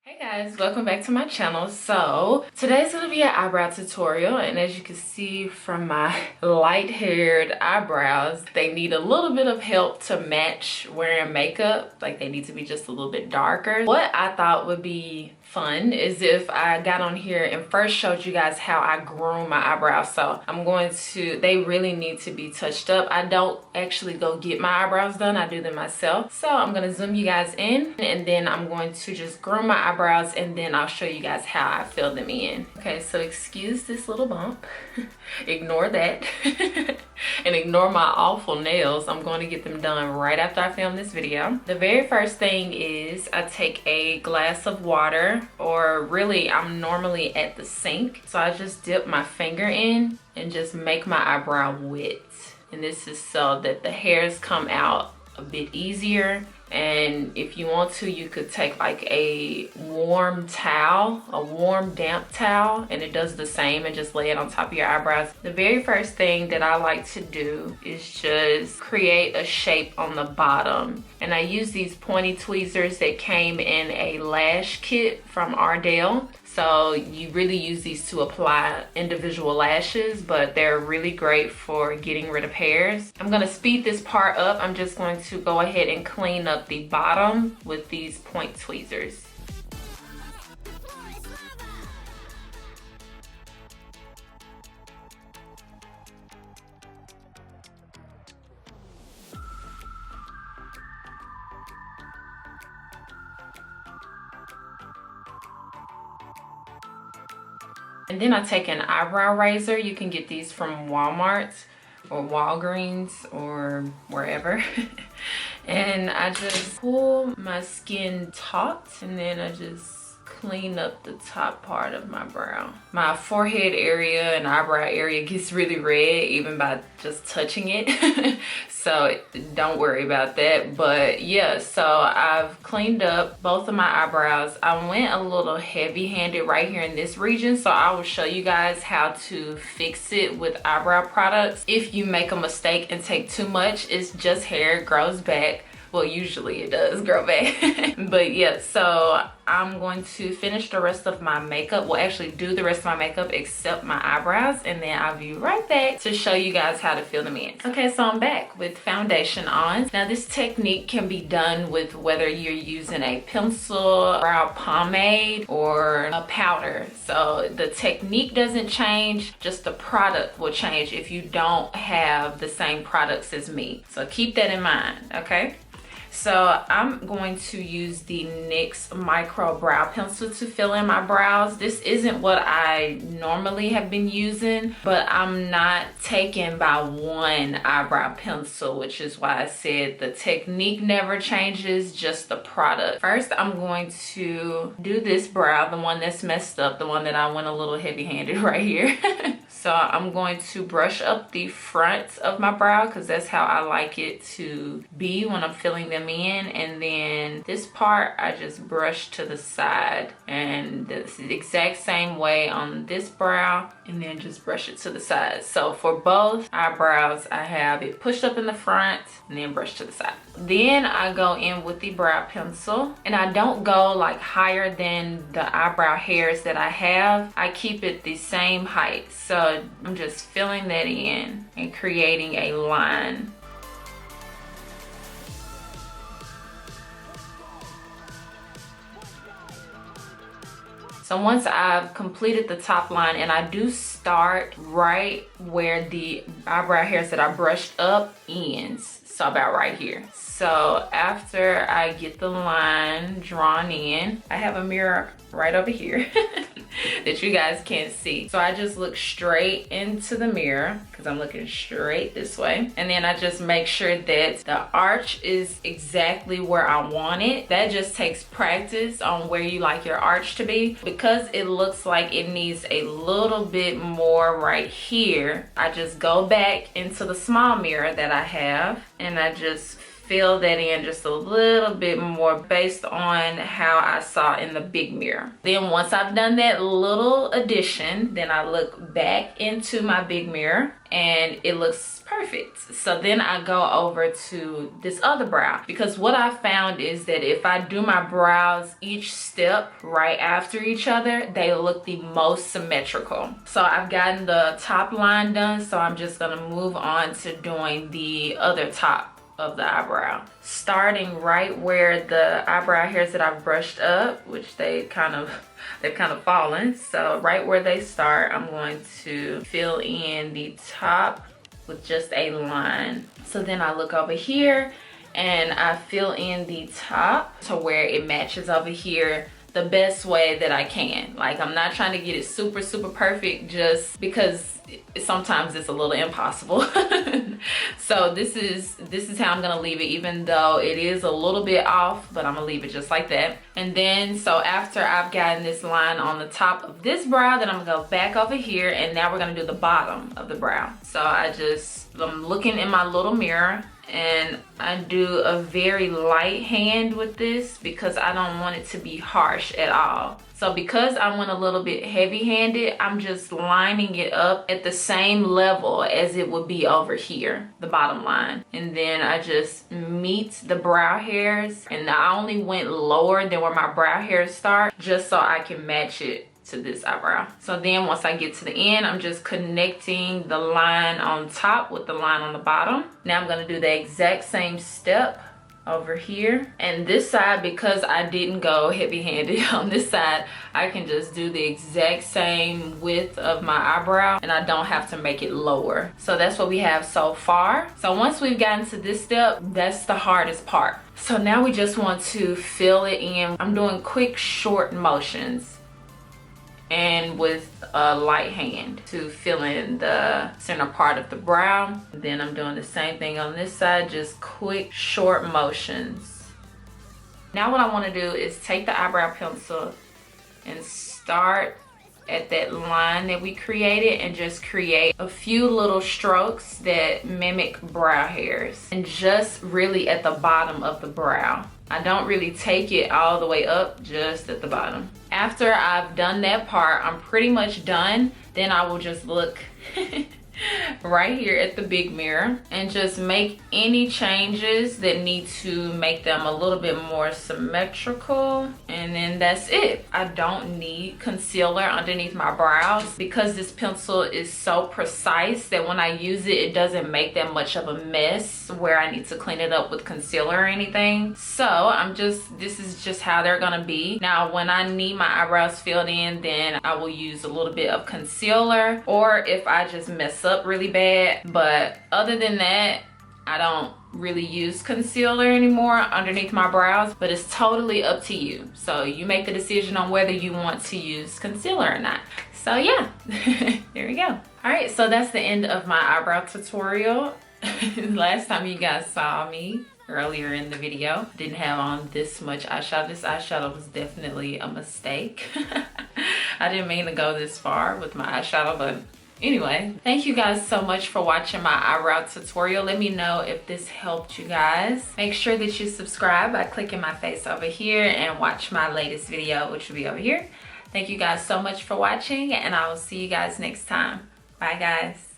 Hey guys, welcome back to my channel. So today's gonna be an eyebrow tutorial, and as you can see from my light-haired eyebrows, they need a little bit of help to match wearing makeup. Like, they need to be just a little bit darker. What I thought would be fun is if I got on here and first showed you guys how I groom my eyebrows. So they really need to be touched up. I don't actually go get my eyebrows done, I do them myself. So I'm gonna zoom you guys in, and then I'm going to just groom my eyebrows, and then I'll show you guys how I fill them in. Okay, so excuse this little bump. Ignore that. And ignore my awful nails. I'm going to get them done right after I film this video. The very first thing is I take a glass of water, or really I'm normally at the sink. So I just dip my finger in and just make my eyebrow wet. And this is so that the hairs come out a bit easier. And if you want to, you could take like a warm towel, a warm damp towel, and it does the same, and just lay it on top of your eyebrows. The very first thing that I like to do is just create a shape on the bottom. And I use these pointy tweezers that came in a lash kit from Ardell. So you really use these to apply individual lashes, but they're really great for getting rid of hairs. I'm gonna speed this part up. I'm just going to go ahead and clean up the bottom with these point tweezers. And then I take an eyebrow razor. You can get these from Walmart or Walgreens or wherever. And I just pull my skin taut, and then I just clean up the top part of my brow. My forehead area and eyebrow area gets really red even by just touching it. So don't worry about that. But yeah, so I've cleaned up both of my eyebrows. I went a little heavy-handed right here in this region, so I will show you guys how to fix it with eyebrow products. If you make a mistake and take too much, it's just hair, it grows back. Well, usually it does grow back. But yeah, so I'm going to finish the rest of my makeup. Well, actually do the rest of my makeup except my eyebrows, and then I'll be right back to show you guys how to fill them in. Okay, so I'm back with foundation on. Now this technique can be done with whether you're using a pencil, brow pomade, or a powder. So the technique doesn't change, just the product will change if you don't have the same products as me. So keep that in mind, okay? So I'm going to use the NYX Micro Brow Pencil to fill in my brows. This isn't what I normally have been using, but I'm not taken by one eyebrow pencil, which is why I said the technique never changes, just the product. First, I'm going to do this brow, the one that's messed up, the one that I went a little heavy-handed right here. So I'm going to brush up the front of my brow because that's how I like it to be when I'm filling them in. And then this part, I just brush to the side. And this is the exact same way on this brow. And then just brush it to the side. So for both eyebrows, I have it pushed up in the front and then brush to the side. Then I go in with the brow pencil. And I don't go like higher than the eyebrow hairs that I have. I keep it the same height. So I'm just filling that in and creating a line. So once I've completed the top line, and I do start right where the eyebrow hairs that I brushed up ends, so about right here. So after I get the line drawn in, I have a mirror right over here that you guys can't see. So I just look straight into the mirror because I'm looking straight this way. And then I just make sure that the arch is exactly where I want it. That just takes practice on where you like your arch to be. Because it looks like it needs a little bit more right here, I just go back into the small mirror that I have, and I just fill that in just a little bit more based on how I saw in the big mirror. Then once I've done that little addition, then I look back into my big mirror and it looks perfect. So then I go over to this other brow, because what I found is that if I do my brows each step right after each other, they look the most symmetrical. So I've gotten the top line done, so I'm just gonna move on to doing the other top of the eyebrow, starting right where the eyebrow hairs that I've brushed up, which they've kind of fallen. So right where they start, I'm going to fill in the top with just a line. So then I look over here and I fill in the top to where it matches over here the best way that I can. Like, I'm not trying to get it super perfect, just because sometimes it's a little impossible. So this is how I'm gonna leave it, even though it is a little bit off, but I'm gonna leave it just like that. And then so after I've gotten this line on the top of this brow, then I'm gonna go back over here, and now we're gonna do the bottom of the brow. So I'm looking in my little mirror, and I do a very light hand with this because I don't want it to be harsh at all. So because I went a little bit heavy-handed, I'm just lining it up at the same level as it would be over here, the bottom line. And then I just meet the brow hairs, and I only went lower than where my brow hairs start just so I can match it to this eyebrow. So then once I get to the end, I'm just connecting the line on top with the line on the bottom. Now I'm gonna do the exact same step over here, and this side, because I didn't go heavy-handed on this side, I can just do the exact same width of my eyebrow and I don't have to make it lower. So that's what we have so far. So once we've gotten to this step, that's the hardest part. So now we just want to fill it in. I'm doing quick short motions and with a light hand to fill in the center part of the brow. Then I'm doing the same thing on this side, just quick short motions. Now what I want to do is take the eyebrow pencil and start at that line that we created and just create a few little strokes that mimic brow hairs, and just really at the bottom of the brow. I don't really take it all the way up, just at the bottom. After I've done that part, I'm pretty much done. Then I will just look right here at the big mirror and just make any changes that need to make them a little bit more symmetrical, and then that's it. I don't need concealer underneath my brows because this pencil is so precise that when I use it, it doesn't make that much of a mess where I need to clean it up with concealer or anything. So this is just how they're gonna be. Now when I need my eyebrows filled in, then I will use a little bit of concealer, or if I just mess up really bad. But other than that, I don't really use concealer anymore underneath my brows, but it's totally up to you. So you make the decision on whether you want to use concealer or not. So yeah, there we go. All right, so that's the end of my eyebrow tutorial. Last time you guys saw me earlier in the video, I didn't have on this much eyeshadow. This eyeshadow was definitely a mistake. I didn't mean to go this far with my eyeshadow, but anyway, thank you guys so much for watching my eyebrow tutorial. Let me know if this helped you guys. Make sure that you subscribe by clicking my face over here and watch my latest video, which will be over here. Thank you guys so much for watching, and I will see you guys next time. Bye guys.